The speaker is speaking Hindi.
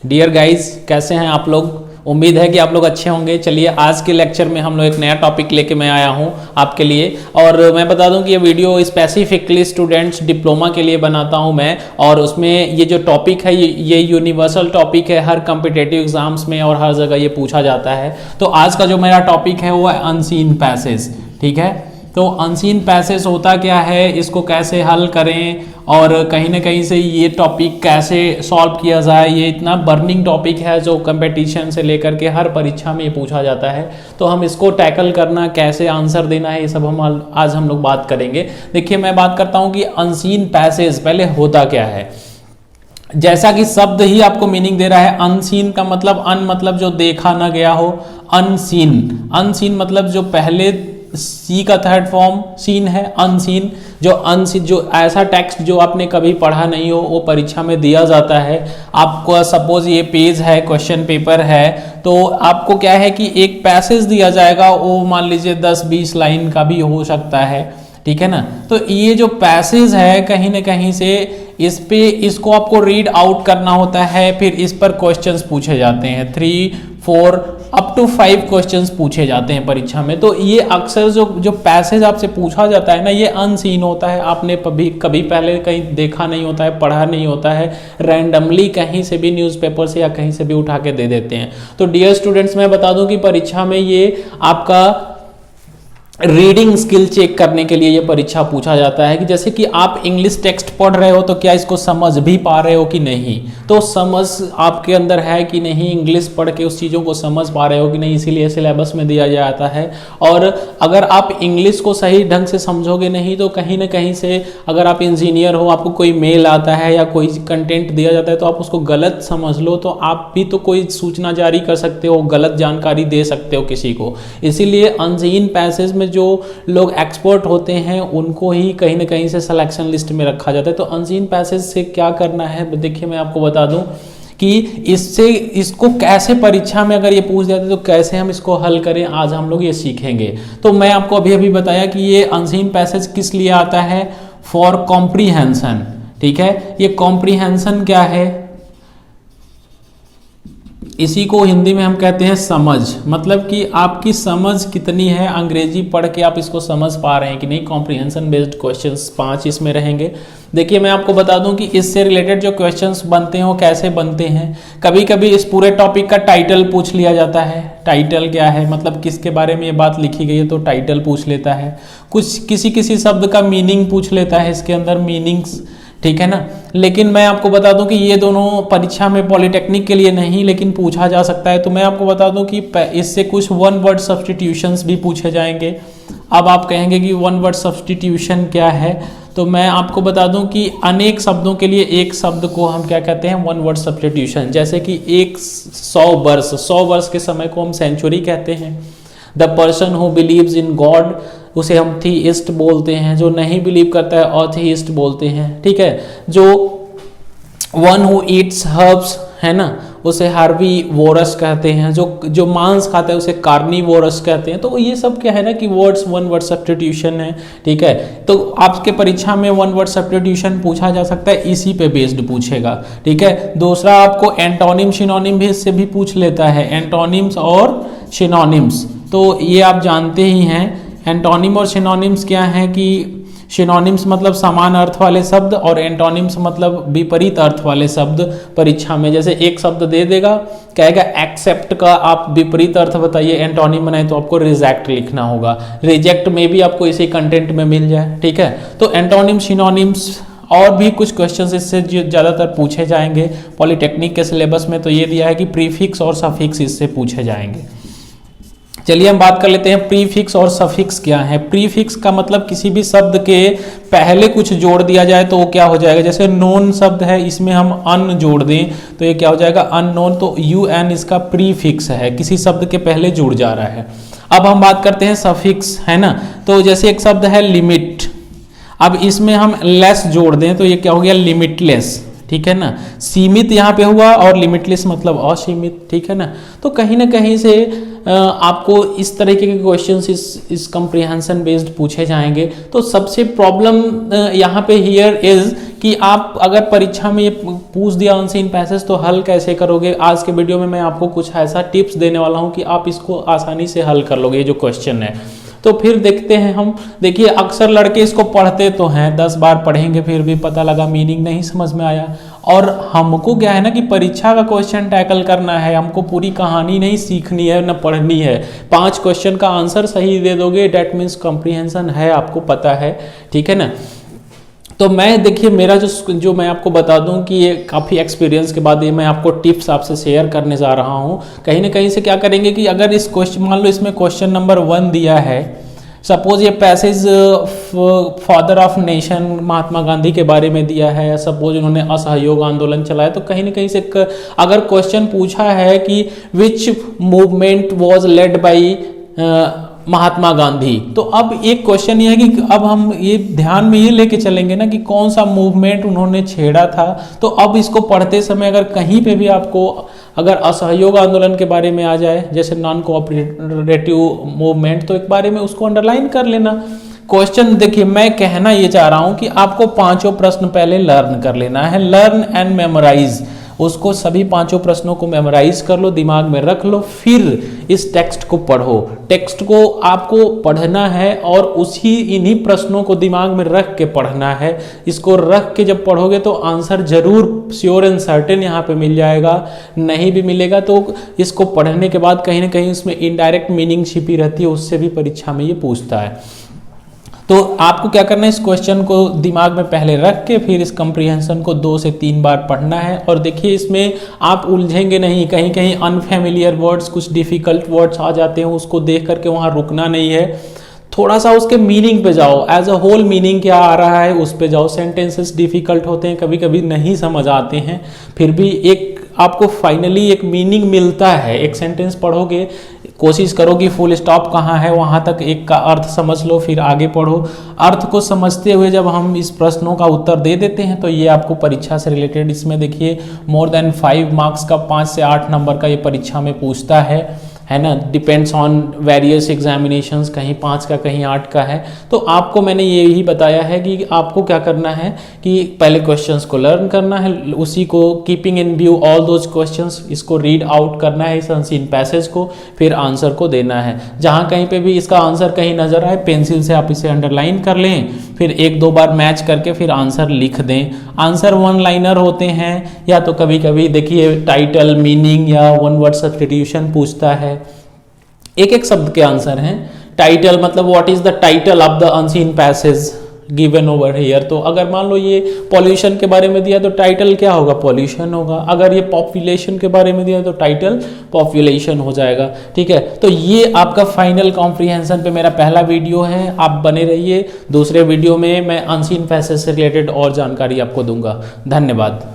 डियर गाइस, कैसे हैं आप लोग। उम्मीद है कि आप लोग अच्छे होंगे। चलिए आज के लेक्चर में हम लोग एक नया टॉपिक लेके मैं आया हूं आपके लिए। और मैं बता दूं कि ये वीडियो स्पेसिफिकली स्टूडेंट्स डिप्लोमा के लिए बनाता हूं मैं। और उसमें ये जो टॉपिक है ये यूनिवर्सल टॉपिक है, हर कॉम्पिटिटिव एग्जाम्स में और हर जगह ये पूछा जाता है। तो आज का जो मेरा टॉपिक है वो है अनसीन पैसेज। ठीक है, तो अनसीन पैसेज होता क्या है, इसको कैसे हल करें और कहीं ना कहीं से ये टॉपिक कैसे सॉल्व किया जाए। ये इतना बर्निंग टॉपिक है जो कंपटीशन से लेकर के हर परीक्षा में ये पूछा जाता है। तो हम इसको टैकल करना, कैसे आंसर देना है, ये सब आज हम लोग बात करेंगे। देखिए, मैं बात करता हूँ कि अनसीन पैसेज पहले होता क्या है। जैसा कि शब्द ही आपको मीनिंग दे रहा है, अनसीन का मतलब अन मतलब जो देखा ना गया हो, अनसीन। अनसीन मतलब जो पहले सी का थर्ड फॉर्म सीन है, अनसीन। जो ऐसा टेक्स्ट जो आपने कभी पढ़ा नहीं हो वो परीक्षा में दिया जाता है आपको। सपोज ये पेज है, क्वेश्चन पेपर है, तो आपको क्या है कि एक पैसेज दिया जाएगा, वो मान लीजिए 10-20 लाइन का भी हो सकता है। ठीक है ना। तो ये जो पैसेज है कहीं ना कहीं से इसको आपको रीड आउट करना होता है। फिर इस पर क्वेश्चंस पूछे जाते हैं, 3, 4 अप टू 5 क्वेश्चंस पूछे जाते हैं परीक्षा में। तो ये अक्सर जो पैसेज आपसे पूछा जाता है ना, ये अनसीन होता है। आपने कभी पहले कहीं देखा नहीं होता है, पढ़ा नहीं होता है, रैंडमली कहीं से भी न्यूज़पेपर से या कहीं से भी उठा के दे देते हैं। तो डियर स्टूडेंट्स, मैं बता दूं कि परीक्षा में ये आपका रीडिंग स्किल चेक करने के लिए ये परीक्षा पूछा जाता है कि जैसे कि आप इंग्लिश टेक्स्ट पढ़ रहे हो तो क्या इसको समझ भी पा रहे हो कि नहीं। तो समझ आपके अंदर है कि नहीं, इंग्लिश पढ़ के उस चीज़ों को समझ पा रहे हो कि नहीं, इसीलिए सिलेबस में दिया जाता है। और अगर आप इंग्लिश को सही ढंग से समझोगे नहीं तो कहीं ना कहीं से, अगर आप इंजीनियर हो, आपको कोई मेल आता है या कोई कंटेंट दिया जाता है तो आप उसको गलत समझ लो तो आप भी तो कोई सूचना जारी कर सकते हो, गलत जानकारी दे सकते हो किसी को। इसीलिए अनसीन पैसेज में जो लोग एक्सपर्ट होते हैं उनको ही कहीं ना कहीं से सिलेक्शन लिस्ट में रखा जाता है। तो अनसीन पैसेज से क्या करना है, देखिए मैं आपको बता दूं कि इसको कैसे परीक्षा में अगर ये पूछ जाते तो कैसे हम इसको हल करें, आज हम लोग ये सीखेंगे। तो मैं आपको अभी बताया कि ये अनसीन पैसेज किस लिए आता है, फॉर कॉम्प्रीहेंशन। ठीक है, ये कॉम्प्रीहेंशन क्या है, इसी को हिंदी में हम कहते हैं समझ। मतलब कि आपकी समझ कितनी है, अंग्रेजी पढ़ के आप इसको समझ पा रहे हैं कि नहीं। कॉम्प्रीहेंशन बेस्ड क्वेश्चंस 5 इसमें रहेंगे। देखिए, मैं आपको बता दूं कि इससे रिलेटेड जो क्वेश्चंस बनते हैं वो कैसे बनते हैं। कभी कभी इस पूरे टॉपिक का टाइटल पूछ लिया जाता है। टाइटल क्या है, मतलब किसके बारे में ये बात लिखी गई है, तो टाइटल पूछ लेता है। किसी शब्द का मीनिंग पूछ लेता है, इसके अंदर मीनिंग्स। ठीक है ना। लेकिन मैं आपको बता दूं कि ये दोनों परीक्षा में पॉलिटेक्निक के लिए नहीं, लेकिन पूछा जा सकता है। तो मैं आपको बता दूं कि इससे कुछ वन वर्ड सब्स्टिट्यूशंस भी पूछे जाएंगे। अब आप कहेंगे कि वन वर्ड सब्स्टिट्यूशन क्या है, तो मैं आपको बता दूं कि अनेक शब्दों के लिए एक शब्द को हम क्या कहते हैं, वन वर्ड सब्स्टिट्यूशन। जैसे कि 100 वर्ष के समय को हम सेंचुरी कहते हैं। The person who believes in God, उसे हम थीइस्ट बोलते हैं। जो नहीं बिलीव करता है ऑथीइस्ट बोलते हैं। ठीक है, जो वन हु ईट्स हर्ब्स है ना, उसे हार्बीवोरस कहते हैं। जो मांस खाता है उसे कार्निवोरस कहते हैं। तो ये सब क्या है ना कि वर्ड्स वन वर्ड सब्स्टिट्यूशन है। ठीक है, तो आपके परीक्षा में वन वर्ड सब्स्टिट्यूशन पूछा जा सकता है, इसी पे बेस्ड पूछेगा। ठीक है, दूसरा आपको एंटोनिम सिनोनिम भी इससे भी पूछ लेता है, एंटोनिम्स और सिनोनिम्स। तो ये आप जानते ही हैं। एंटोनिम और सिनोनिम्स क्या है कि सिनोनिम्स मतलब समान अर्थ वाले शब्द और एंटोनिम्स मतलब विपरीत अर्थ वाले शब्द। परीक्षा में जैसे एक शब्द दे देगा, कहेगा एक्सेप्ट का आप विपरीत अर्थ बताइए, एंटोनिम बनाए तो आपको रिजेक्ट लिखना होगा। रिजेक्ट में भी आपको इसी कंटेंट में मिल जाए। ठीक है, तो एंटोनिम सिनोनिम्स और भी कुछ क्वेश्चंस इससे ज़्यादातर पूछे जाएंगे पॉलिटेक्निक के सिलेबस में। तो ये दिया है कि प्रीफिक्स और सफिक्स इससे पूछे जाएंगे। चलिए हम बात कर लेते हैं प्रीफिक्स और सफिक्स क्या है। प्रीफिक्स का मतलब किसी भी शब्द के पहले कुछ जोड़ दिया जाए तो वो क्या हो जाएगा। जैसे नोन शब्द है, इसमें हम अन जोड़ दें तो ये क्या हो जाएगा, अननोन। तो UN इसका प्रीफिक्स है, किसी शब्द के पहले जुड़ जा रहा है। अब हम बात करते हैं सफिक्स, है ना। तो जैसे एक शब्द है लिमिट, अब इसमें हम लेस जोड़ दें तो ये क्या हो गया, लिमिटलेस। ठीक है ना, सीमित यहाँ पे हुआ और लिमिटलेस मतलब असीमित। ठीक है ना। तो कहीं ना कहीं से आपको इस तरीके के क्वेश्चंस इस कंप्रीहेंशन बेस्ड पूछे जाएंगे। तो सबसे प्रॉब्लम यहाँ पे हियर इज कि आप अगर परीक्षा में ये पूछ दिया अनसीन पैसेज तो हल कैसे करोगे। आज के वीडियो में मैं आपको कुछ ऐसा टिप्स देने वाला हूँ कि आप इसको आसानी से हल कर लोगे, ये जो क्वेश्चन है। तो फिर देखते हैं हम। देखिए अक्सर लड़के इसको पढ़ते तो हैं, 10 बार पढ़ेंगे फिर भी पता लगा मीनिंग नहीं समझ में आया। और हमको क्या है ना कि परीक्षा का क्वेश्चन टैकल करना है, हमको पूरी कहानी नहीं सीखनी है न पढ़नी है। 5 क्वेश्चन का आंसर सही दे दोगे डेट मीन्स कॉम्प्रिहेंशन है, आपको पता है, ठीक है ना। तो मैं देखिए मेरा जो मैं आपको बता दूं कि ये काफ़ी एक्सपीरियंस के बाद ये मैं आपको टिप्स आपसे शेयर करने जा रहा हूं। कहीं ना कहीं से क्या करेंगे कि अगर इस क्वेश्चन, मान लो इसमें क्वेश्चन नंबर 1 दिया है, सपोज ये passage father of nation Mahatma Gandhi के बारे में दिया है, सपोज उन्होंने असहयोग आंदोलन चलाया, तो कहीं ना कहीं से अगर क्वेश्चन पूछा है कि which movement was led by Mahatma Gandhi, तो अब एक क्वेश्चन ये है कि अब हम ये ध्यान में ये लेके चलेंगे ना कि कौन सा मूवमेंट उन्होंने छेड़ा था। तो अब इसको पढ़ते समय अगर कहीं पे भी आपको अगर असहयोग आंदोलन के बारे में आ जाए, जैसे नॉन कोऑपरेटिव मूवमेंट, तो एक बारे में उसको अंडरलाइन कर लेना। क्वेश्चन देखिए मैं कहना ये चाह रहा हूं कि आपको 5 प्रश्न पहले लर्न कर लेना है, लर्न एंड मेमोराइज। उसको सभी 5 प्रश्नों को मेमोराइज कर लो, दिमाग में रख लो, फिर इस टेक्स्ट को पढ़ो। टेक्स्ट को आपको पढ़ना है और इन्हीं प्रश्नों को दिमाग में रख के पढ़ना है। इसको रख के जब पढ़ोगे तो आंसर जरूर श्योर एंड सर्टेन यहाँ पे मिल जाएगा। नहीं भी मिलेगा तो इसको पढ़ने के बाद कहीं ना कहीं इसमें इनडायरेक्ट मीनिंग छिपी रहती है, उससे भी परीक्षा में ये पूछता है। तो आपको क्या करना है, इस क्वेश्चन को दिमाग में पहले रख के फिर इस कंप्रीहेंशन को 2 से 3 बार पढ़ना है। और देखिए इसमें आप उलझेंगे नहीं, कहीं कहीं अनफेमिलियर वर्ड्स, कुछ डिफिकल्ट वर्ड्स आ जाते हैं, उसको देख करके वहाँ रुकना नहीं है, थोड़ा सा उसके मीनिंग पे जाओ, एज अ होल मीनिंग क्या आ रहा है उस पे जाओ। सेंटेंसेस डिफिकल्ट होते हैं, कभी कभी नहीं समझ आते हैं, फिर भी एक आपको फाइनली एक मीनिंग मिलता है। एक सेंटेंस पढ़ोगे, कोशिश करो कि फुल स्टॉप कहाँ है वहाँ तक एक का अर्थ समझ लो, फिर आगे पढ़ो। अर्थ को समझते हुए जब हम इस प्रश्नों का उत्तर दे देते हैं तो ये आपको परीक्षा से रिलेटेड, इसमें देखिए मोर देन 5 मार्क्स का 5 से 8 नंबर का ये परीक्षा में पूछता है ना। डिपेंड्स ऑन वेरियस एग्जामिनेशंस, कहीं 5 का कहीं 8 का है। तो आपको मैंने यही बताया है कि आपको क्या करना है कि पहले क्वेश्चंस को लर्न करना है, उसी को keeping in view all those questions, इसको रीड आउट करना है इस अनसीन पैसेज को, फिर आंसर को देना है। जहाँ कहीं पे भी इसका आंसर कहीं नजर आए पेंसिल से आप इसे अंडरलाइन कर लें, फिर 1-2 बार मैच करके फिर आंसर लिख दें। आंसर 1 लाइनर होते हैं या तो कभी कभी देखिए टाइटल, मीनिंग या 1 वर्ड सब्स्टिट्यूशन पूछता है। एक शब्द के आंसर हैं। टाइटल मतलब what is the title of the unseen passage given over here. तो अगर मान लो ये पॉल्यूशन के बारे में दिया तो टाइटल क्या होगा, पॉल्यूशन होगा। अगर ये पॉपुलेशन के बारे में दिया तो टाइटल पॉपुलेशन हो जाएगा, ठीक है। तो ये आपका फाइनल कॉम्प्रिहेंशन पे मेरा पहला वीडियो है, आप बने रहिए। दूसरे वीडियो में मैं अनसीन पैसेज से रिलेटेड और जानकारी आपको दूंगा। धन्यवाद।